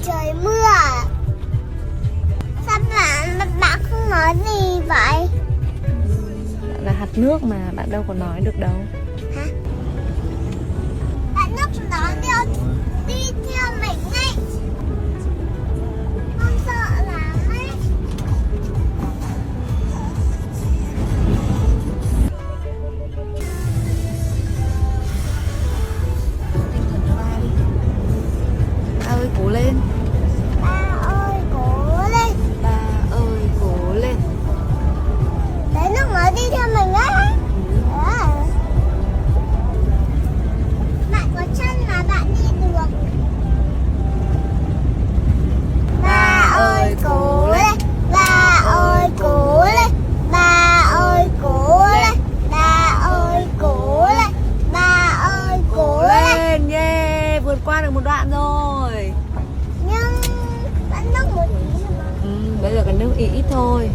trời mưa à? Sao bạn không nói gì vậy? Là hạt nước mà, bạn đâu có nói được đâu. Hả? Bạn nước đó đi theo mình ấy. Con sợ lắm ấy. Ba ơi cố lên. Ba ơi cố lên. Ba ơi cố lên. Đấy nước nó đi theo mình ấy. Bạn có chân mà bạn đi được. Ba ơi cố lên. Ba ơi cố lên. Ba ơi cố lên. Ba ơi cố lên. Ba ơi cố lên. Yeah, vượt qua được một đoạn rồi. Nhưng vẫn nước một tí mà. Bây giờ cái nước ít ít thôi.